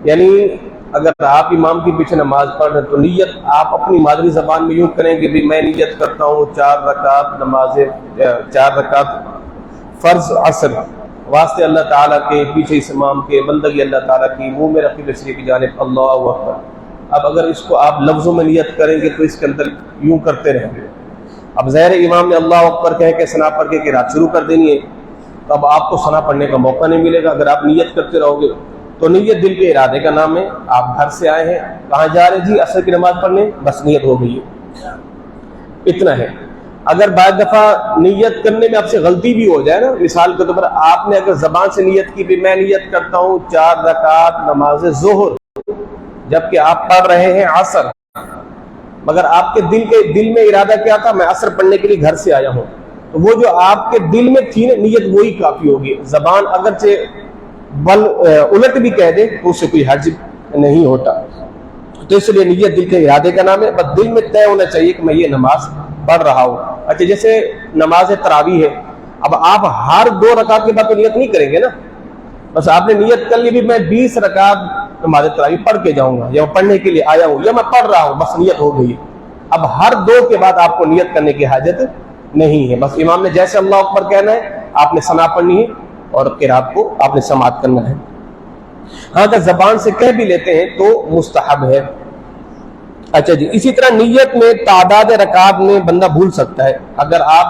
یعنی اگر آپ امام کے پیچھے نماز پڑھ رہے ہیں تو نیت آپ اپنی مادری زبان میں یوں کریں کہ بھی میں نیت کرتا ہوں 4 رکعت نماز 4 رکعت فرض عصر واسطے اللہ تعالیٰ کے، پیچھے اس امام کے، بندگی اللہ تعالیٰ کی، منہ میں رقیب شریف کی جانب اللہ اکبر۔ اب اگر اس کو آپ لفظوں میں نیت کریں گے تو اس کے اندر یوں کرتے رہیں گے۔ اب ظاہر امام نے اللہ اکبر کہہ کے ثنا پڑھ کے قرات شروع کر دینی ہے، تو اب آپ کو ثنا پڑھنے کا موقع نہیں ملے گا۔ اگر آپ نیت کرتے رہو گے تو نیت دل کے ارادے کا نام ہے۔ آپ گھر سے آئے ہیں، کہاں جا رہے جی؟ عصر کی نماز پڑھنے، بس نیت ہو گئی ہے، اتنا ہے۔ اگر بعض دفعہ نیت کرنے میں آپ سے غلطی بھی ہو جائے نا، مثال کے طور پر آپ نے اگر زبان سے نیت کی بھی میں نیت کرتا ہوں 4 رکعت نماز ظہر، جبکہ آپ پڑھ رہے ہیں عصر، مگر آپ کے دل میں ارادہ کیا تھا؟ میں عصر پڑھنے کے لیے گھر سے آیا ہوں، تو وہ جو آپ کے دل میں تھی نا نیت، وہی کافی ہوگی۔ زبان اگرچہ الٹ بھی کہہ دے تو اس سے کوئی حرج نہیں ہوتا۔ تو اس لیے نیت دل کے ارادے کا نام ہے، بس دل میں طے ہونا چاہیے کہ میں یہ نماز پڑھ رہا ہوں۔ اچھا، جیسے نماز تراویح ہے، اب آپ ہر 2 رکعت کے بعد تو نیت نہیں کریں گے نا، بس آپ نے نیت کر لی بھی میں 20 رکعت نماز تراویح پڑھ کے جاؤں گا، یا پڑھنے کے لیے آیا ہوں، یا میں پڑھ رہا ہوں، بس نیت ہو گئی۔ اب ہر 2 کے بعد آپ کو نیت کرنے کی حاجت نہیں ہے، بس امام نے جیسے اللہ اکبر کہنا ہے آپ نے ثنا پڑھنی ہے اور قرات کو آپ نے سماعت کرنا ہے۔ ہاں، اگر زبان سے کہہ بھی لیتے ہیں تو مستحب ہے۔ اچھا جی، اسی طرح نیت میں تعداد رکعات میں بندہ بھول سکتا ہے۔ اگر آپ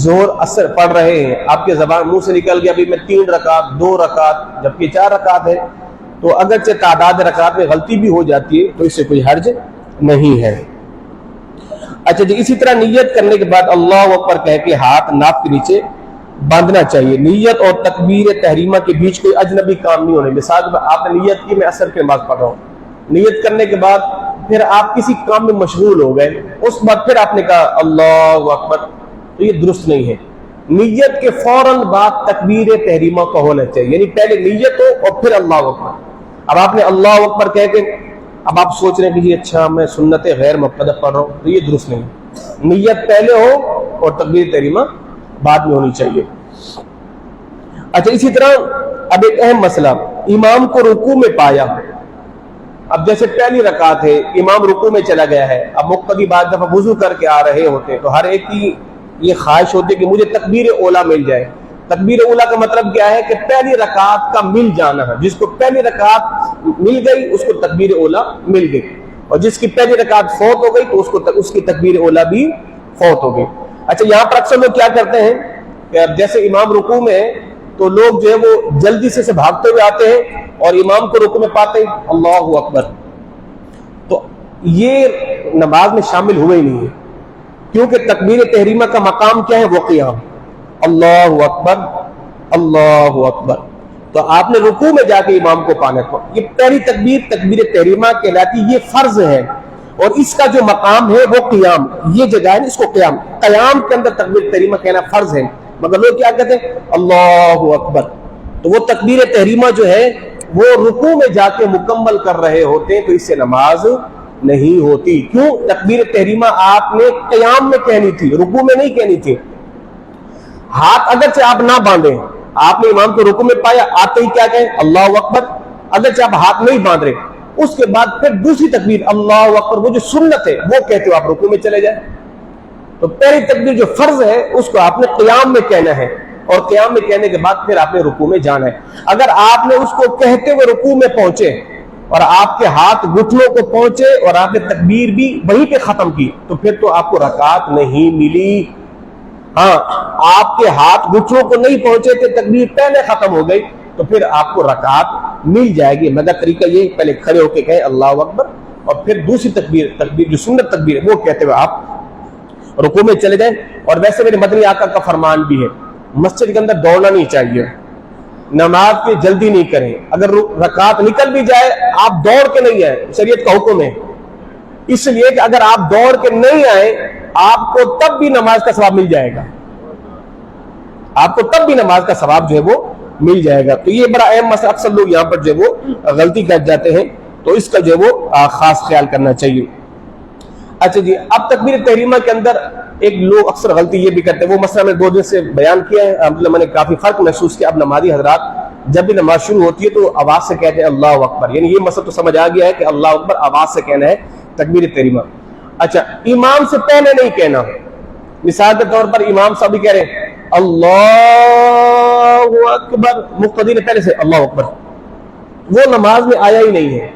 ظہر عصر پڑھ رہے ہیں، آپ کے زبان منہ سے نکل گیا بھی میں 3 رکعت 2 رکعت جبکہ 4 رکعت ہے، تو اگرچہ تعداد رکعات میں غلطی بھی ہو جاتی ہے تو اس سے کوئی حرج نہیں ہے۔ اچھا جی، اسی طرح نیت کرنے کے بعد اللہ اکبر کہہ کے ہاتھ ناک کے نیچے باندھنا چاہیے۔ نیت اور تکبیر تحریمہ کے بیچ کوئی اجنبی کام نہیں ہونے۔ مثال آپ نے نیت کی میں عصر کی نماز پڑھ رہا ہوں، نیت کرنے کے بعد پھر آپ کسی کام میں مشغول ہو گئے، اس بعد پھر آپ نے کہا اللہ اکبر، تو یہ درست نہیں ہے۔ نیت کے فوراً بعد تکبیر تحریمہ کا ہونا چاہیے، یعنی پہلے نیت ہو اور پھر اللہ اکبر۔ اب آپ نے اللہ اکبر کہہ کے اب آپ سوچ رہے ہیں کہ جی اچھا میں سنت غیر مقتدہ پڑھ رہا ہوں، تو یہ درست نہیں ہے۔ نیت پہلے ہو اور تکبیر تحریمہ بعد میں ہونی چاہیے۔ اچھا، اسی طرح اب ایک اہم مسئلہ، امام کو رکوع میں پایا، اب جیسے پہلی رکعت ہے، امام رکوع میں چلا گیا ہے، اب مقتدی بعض دفعہ وضو کر کے آ رہے ہوتے ہیں، تو ہر ایک کی یہ خواہش ہوتی ہے کہ مجھے تکبیر اولیٰ مل جائے۔ تکبیر اولیٰ کا مطلب کیا ہے کہ پہلی رکعت کا مل جانا ہے، جس کو پہلی رکعت مل گئی اس کو تکبیر اولیٰ مل گئی، اور جس کی پہلی رکعت فوت ہو گئی تو اس کی تکبیر اولیٰ بھی فوت ہو گئی۔ اچھا، یہاں پر اکثر لوگ کیا کرتے ہیں کہ اب جیسے امام رکوع میں ہے تو لوگ جو ہے وہ جلدی سے بھاگتے ہوئے آتے ہیں اور امام کو رکوع میں پاتے ہیں اللہ اکبر، تو یہ نماز میں شامل ہوئے ہی نہیں ہے، کیونکہ تکبیر تحریمہ کا مقام کیا ہے؟ وہ قیام، اللہ اکبر اللہ اکبر، تو آپ نے رکوع میں جا کے امام کو پانا تھا۔ یہ پہلی تکبیر تحریمہ کہلاتی، یہ فرض ہے، اور اس کا جو مقام ہے وہ قیام، یہ جگہ ہے اس کو قیام کے اندر تکبیر تحریمہ کہنا فرض ہے، مگر لوگ کیا کہتے ہیں اللہ اکبر، تو وہ تکبیر تحریمہ جو ہے وہ رکوع میں جا کے مکمل کر رہے ہوتے ہیں، تو اس سے نماز نہیں ہوتی۔ کیوں؟ تکبیر تحریمہ آپ نے قیام میں کہنی تھی، رکوع میں نہیں کہنی تھی۔ ہاتھ اگرچہ آپ نہ باندھیں، آپ نے امام کو رکوع میں پایا، آتے ہی کیا کہیں اللہ اکبر، اگرچہ آپ ہاتھ نہیں باندھ رہے، اس کے بعد پھر دوسری تکبیر اللہ اکبر، وہ جو سنت ہے وہ کہتے ہو آپ رکوع میں چلے جائیں۔ تو پہلی تکبیر جو فرض ہے اس کو آپ نے قیام میں کہنا ہے، اور قیام میں کہنے کے بعد پھر آپ نے رکوع میں جانا ہے۔ اگر آپ نے اس کو کہتے ہوئے رکوع میں پہنچے اور آپ کے ہاتھ گھٹنوں کو پہنچے اور آپ نے تکبیر بھی وہیں پہ ختم کی، تو پھر تو آپ کو رکعت نہیں ملی۔ ہاں، آپ کے ہاتھ گھٹنوں کو نہیں پہنچے تھے، تکبیر پہلے ختم ہو گئی، تو پھر آپ کو رکعت مل جائے گی، مگر طریقہ یہ پہلے کھڑے ہو کے کہیں اللہ اکبر، اور پھر دوسری تکبیر جو سنت تکبیر ہے وہ کہتے ہوئے آپ رکوع میں چلے جائیں۔ اور ویسے میرے مدنی آقا کا فرمان بھی ہے، مسجد کے اندر دوڑنا نہیں چاہیے، نماز کی جلدی نہیں کریں، اگر رکعت نکل بھی جائے آپ دوڑ کے نہیں آئے، شریعت کا حکم ہے، اس لیے کہ اگر آپ دوڑ کے نہیں آئے آپ کو تب بھی نماز کا ثواب مل جائے گا، آپ کو تب بھی نماز کا ثواب جو ہے وہ مل جائے گا۔ تو یہ بڑا اہم مسئلہ، اکثر لوگ یہاں پر جو ہے وہ غلطی کر جاتے ہیں، تو اس کا جو ہے وہ خاص خیال کرنا چاہیے۔ اچھا جی، اب تکبیر تحریمہ کے اندر ایک لوگ اکثر غلطی یہ بھی کرتے ہیں، وہ مسئلہ میں 2 دن سے بیان کیا ہے، میں نے کافی فرق محسوس کیا۔ اب نمازی حضرات جب بھی نماز شروع ہوتی ہے تو آواز سے کہتے ہیں اللہ اکبر، یعنی یہ مسئلہ تو سمجھ آ گیا ہے کہ اللہ اکبر آواز سے کہنا ہے تکبیر تحریمہ۔ اچھا، امام سے پہلے نہیں کہنا۔ مثال کے طور پر امام صاحب بھی کہہ رہے ہیں اللہ اکبر، مقتدی نے پہلے سے اللہ اکبر، وہ نماز میں آیا ہی نہیں ہے۔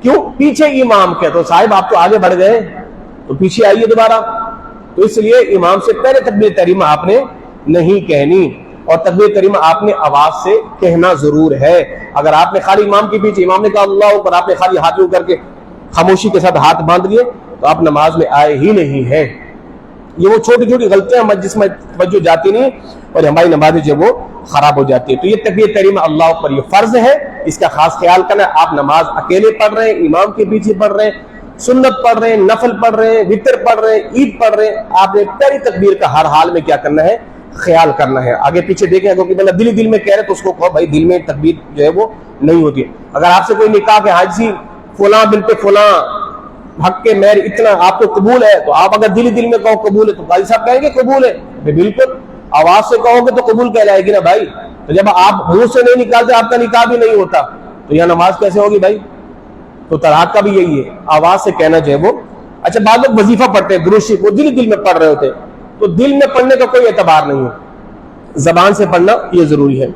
کیوں؟ پیچھے امام کے، تو صاحب آپ تو آگے بڑھ گئے تو پیچھے آئیے دوبارہ۔ تو اس لیے امام سے پہلے تکبیر تحریمہ آپ نے نہیں کہنی، اور تکبیر تحریمہ آپ نے آواز سے کہنا ضرور ہے۔ اگر آپ نے خالی امام کے پیچھے، امام نے کہا اللہ اکبر، آپ نے خالی ہاتھ کر کے خاموشی کے ساتھ ہاتھ باندھ لیے تو آپ نماز میں آئے ہی نہیں ہیں۔ یہ وہ چھوٹی چھوٹی غلطیاں جس میں توجہ جاتی نہیں اور ہماری نماز جو وہ خراب ہو جاتی ہے۔ تو یہ تکبیر تحریمہ اللہ اکبر یہ فرض ہے، اس کا خاص خیال کرنا ہے۔ آپ نماز اکیلے پڑھ رہے ہیں، امام کے پیچھے پڑھ رہے ہیں، سنت پڑھ رہے ہیں، نفل پڑھ رہے ہیں، وتر پڑھ رہے ہیں، عید پڑھ رہے ہیں، آپ نے پہلی تکبیر کا ہر حال میں کیا کرنا ہے؟ خیال کرنا ہے۔ آگے پیچھے دیکھیں، اگر کوئی بندہ دل میں کہہ رہے تو اس کو کہو بھائی دل میں تکبیر جو ہے وہ نہیں ہوتی ہے۔ اگر آپ سے کوئی نکاح کہ حاجی فلاں بنت فلاں حق کے مہر اتنا آپ کو قبول ہے، تو آپ اگر دل میں کہو قبول ہے تو قاضی صاحب کہیں گے قبول ہے؟ بالکل، آواز سے کہو گے تو قبول کہلائے گی نا بھائی۔ تو جب آپ منہ سے نہیں نکالتے آپ کا نکاح بھی نہیں ہوتا تو یہ نماز کیسے ہوگی بھائی؟ تو طلاق کا بھی یہی ہے، آواز سے کہنا جو ہے وہ۔ اچھا، بعض لوگ وظیفہ پڑھتے ہیں درود شریف، وہ دل میں پڑھ رہے ہوتے، تو دل میں پڑھنے کا کوئی اعتبار نہیں ہے، زبان سے پڑھنا یہ ضروری ہے۔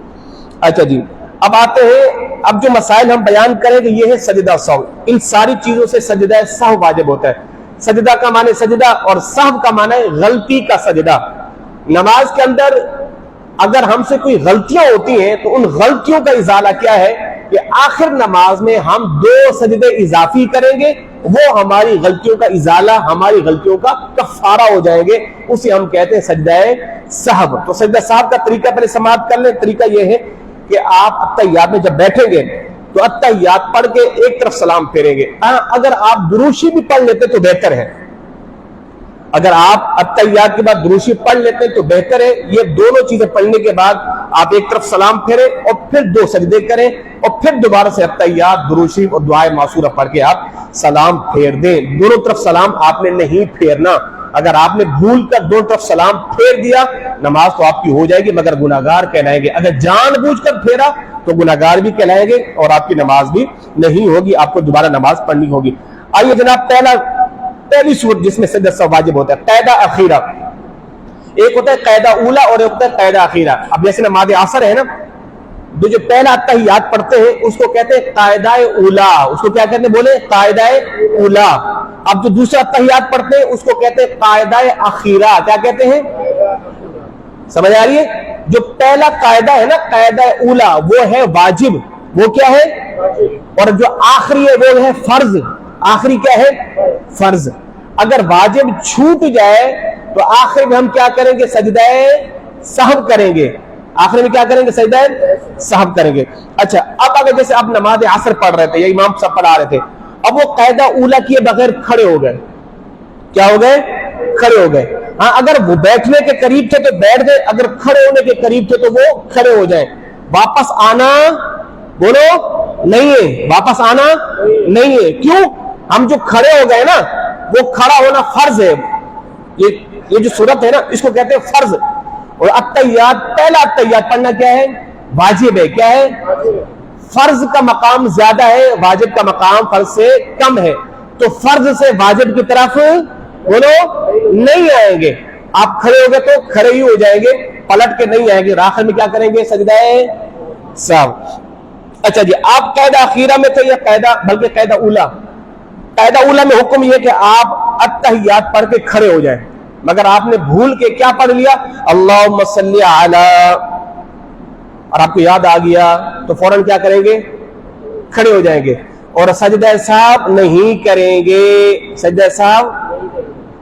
اچھا جی، اب آتے ہیں، اب جو مسائل ہم بیان کریں گے یہ ہے سجدہ سہو۔ ان ساری چیزوں سے سجدہ سہو واجب ہوتا ہے۔ سجدہ کا معنی سجدہ اور سہو کا معنی غلطی کا سجدہ۔ نماز کے اندر اگر ہم سے کوئی غلطیاں ہوتی ہیں تو ان غلطیوں کا ازالہ کیا ہے کہ آخر نماز میں ہم 2 سجدے اضافی کریں گے، وہ ہماری غلطیوں کا ازالہ، ہماری غلطیوں کا کفارہ ہو جائیں گے، اسے ہم کہتے ہیں سجدہ سہو۔ تو سجدہ سہو کا طریقہ پہلے سماعت کر لیں۔ طریقہ یہ ہے کہ آپ اتحیات میں جب بیٹھیں گے تو اتحیات پڑھ کے ایک طرف سلام پھیریں گے۔ اگر آپ درود شریف بھی پڑھ لیتے تو بہتر ہے، اگر آپ اتحیات کے بعد درود شریف پڑھ لیتے ہیں تو بہتر ہے۔ یہ دونوں چیزیں پڑھنے کے بعد آپ ایک طرف سلام پھیریں اور پھر 2 سجدے کریں اور پھر دوبارہ سے اتحیات، درود شریف اور دعائے معصورہ پڑھ کے آپ سلام پھیر دیں۔ دونوں طرف سلام آپ نے نہیں پھیرنا۔ اگر آپ نے بھول کر دونوں طرف سلام پھیر دیا نماز تو آپ کی ہو جائے گی مگر گناہگار کہلائیں گے۔ اگر جان بوجھ کر پھیرا تو گناہگار بھی کہلائیں گے اور آپ کی نماز بھی نہیں ہوگی، آپ کو دوبارہ نماز پڑھنی ہوگی۔ آئیے جناب، پہلی صورت جس میں سجدہ سہو واجب ہوتا ہے قاعدہ اخیرہ۔ ایک ہوتا ہے قاعدہ اولا اور ایک ہوتا ہے قاعدہ اخیرہ۔ اب جیسے نماز عصر ہے نا، جو پہلا اتحیات پڑھتے ہیں اس کو کہتے ہیں قاعدہ اولا، اس کو کیا کہتے ہیں؟ بولے قاعدہ اولا۔ اب جو دوسرا اتحیات پڑھتے ہیں اس کو کہتے ہیں قاعدہ اخیرہ۔ کیا کہتے ہیں؟ سمجھ آ رہی ہے؟ جو پہلا قاعدہ ہے نا قاعدہ اولا وہ ہے واجب، وہ کیا ہے؟ اور جو آخری ہے وہ ہے فرض۔ آخری کیا ہے؟ فرض۔ اگر واجب چھوٹ جائے تو آخر میں ہم کیا کریں گے؟ سجدہ سہو کریں گے۔ آخر میں کیا کریں گے؟ سجدہ سہو کریں گے۔ اچھا، اب اگر جیسے آپ نماز عصر پڑھ رہے تھے یا امام صاحب پڑھا رہے تھے، اب وہ قاعدہ اولا کیے بغیر کھڑے ہو گئے، کیا ہو گئے؟ کھڑے ہو گئے۔ ہاں، اگر وہ بیٹھنے کے قریب تھے تو بیٹھ گئے، اگر کھڑے ہونے کے قریب تھے تو وہ کھڑے ہو جائیں۔ واپس آنا بولو نہیں ہے، واپس آنا نہیں ہے۔ کیوں؟ ہم جو کھڑے ہو گئے نا وہ کھڑا ہونا فرض ہے۔ یہ جو صورت ہے نا اس کو کہتے ہیں فرض۔ اور اتحیات، پہلا اتحیات پڑھنا کیا ہے؟ واجب ہے۔ کیا ہے؟ فرض کا مقام زیادہ ہے، واجب کا مقام فرض سے کم ہے، تو فرض سے واجب کی طرف بولو نہیں آئیں گے۔ آپ کھڑے ہو گئے تو کھڑے ہی ہو جائیں گے، پلٹ کے نہیں آئیں گے۔ آخر میں کیا کریں گے؟ سجدہ سہو۔ اچھا جی، آپ قاعدہ اخیرہ میں تھے یا قاعدہ بلکہ قاعدہ اولا؟ قاعدہ اولا میں حکم یہ کہ آپ اتحیات پڑھ کے کھڑے ہو جائیں، مگر آپ نے بھول کے کیا پڑھ لیا؟ اللہم صلی علی، اور آپ کو یاد آ گیا تو فوراً کیا کریں گے؟ کھڑے ہو جائیں گے اور سجدہ سہو نہیں کریں گے۔ سجدہ سہو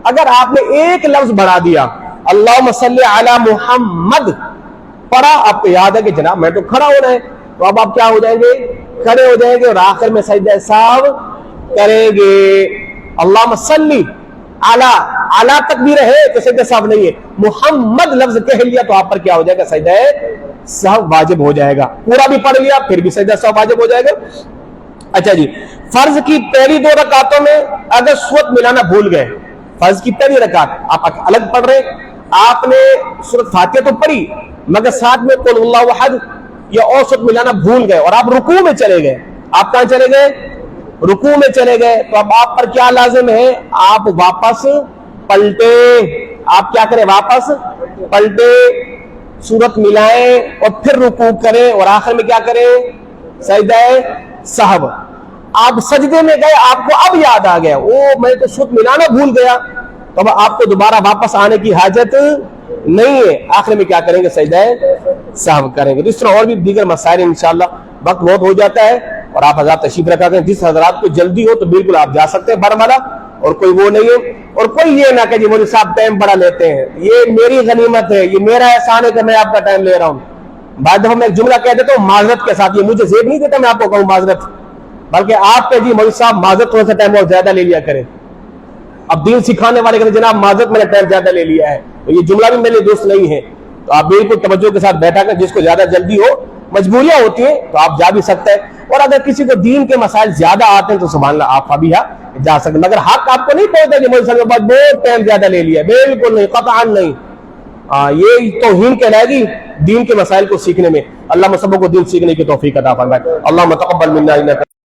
اگر آپ نے ایک لفظ بڑھا دیا اللہم صلی علی محمد پڑھا، آپ کو یاد ہے کہ جناب میں تو کھڑا ہونا ہے، تو اب آپ کیا ہو جائیں گے؟ کھڑے ہو جائیں گے اور آخر میں سجدہ سہو کریں گے۔ اللہم صلی علی، علی تکبیر ہے تو سجدہ سہو نہیں ہے، محمد لفظ کہہ لیا تو آپ پر کیا ہو جائے گا؟ سجدہ سہو واجب ہو جائے گا۔ پورا بھی پڑھ لیا پھر بھی سجدہ سہو واجب ہو جائے گا۔ اچھا جی، فرض کی پہلی 2 رکعتوں میں اگر سورت ملانا بھول گئے، فرض کی پہلی رکعت آپ الگ پڑھ رہے، آپ نے سورت فاتحہ تو پڑھی مگر ساتھ میں قل اللہ احد یا اوسط ملانا بھول گئے اور آپ رکوع میں چلے گئے. آپ کہاں چلے گئے؟ رکوع میں چلے گئے. تو اب آپ پر کیا لازم ہے؟ آپ واپس پلٹے. آپ کیا کریں؟ واپس پلٹے، صورت ملائیں اور پھر رکوع کریں اور آخر میں کیا کریں؟ سجدہ سہو. آپ سجدے میں گئے، آپ کو اب یاد آ گیا میں تو صورت ملانا بھول گیا، تو اب آپ کو دوبارہ واپس آنے کی حاجت نہیں ہے. آخر میں کیا کریں گے؟ سجدہ سہو کریں گے. تو اس طرح اور بھی دیگر مسائل انشاءاللہ. وقت بہت ہو جاتا ہے اور آپ حضرات تشریف رکھا کریں. جس حضرات کو جلدی ہو تو بالکل آپ جا سکتے ہیں برملا، اور کوئی وہ نہیں ہے. اور کوئی یہ نہ کہ جی مولوی صاحب ٹائم بڑا لیتے ہیں، یہ میری غنیمت ہے، یہ میرا احسان ہے کہ میں آپ کا ٹائم لے رہا ہوں. بعد دفعہ میں ایک جملہ کہہ دیتا ہوں معذرت کے ساتھ، یہ مجھے زیب نہیں دیتا میں آپ کو کہوں معذرت، بلکہ آپ پہ جی مولوی صاحب معذرت تھوڑا سا ٹائم اور زیادہ لے لیا کریں. اب دین سکھانے والے کہتے ہیں جناب معذرت میں نے ٹائم زیادہ لے لیا ہے، تو یہ جملہ بھی میرے دوست نہیں ہے. تو آپ بالکل توجہ کے ساتھ بیٹھا کر، جس کو زیادہ جلدی ہو، مجبوریاں ہوتی ہیں تو آپ جا بھی سکتے ہیں. اور اگر کسی کو دین کے مسائل زیادہ آتے ہیں تو سبحان اللہ آپ ابھی جا سکتے ہیں. مگر حق آپ کو نہیں پہنچتا کہ مولوی صاحب کے بعد بہت ٹائم زیادہ لے لیا، بالکل نہیں، قطعا نہیں. یہ توہین کہلائے گی دین کے مسائل کو سیکھنے میں. اللہ ہم سب کو دین سیکھنے کی توفیق عطا فرمائے. اللہم تقبل منا انک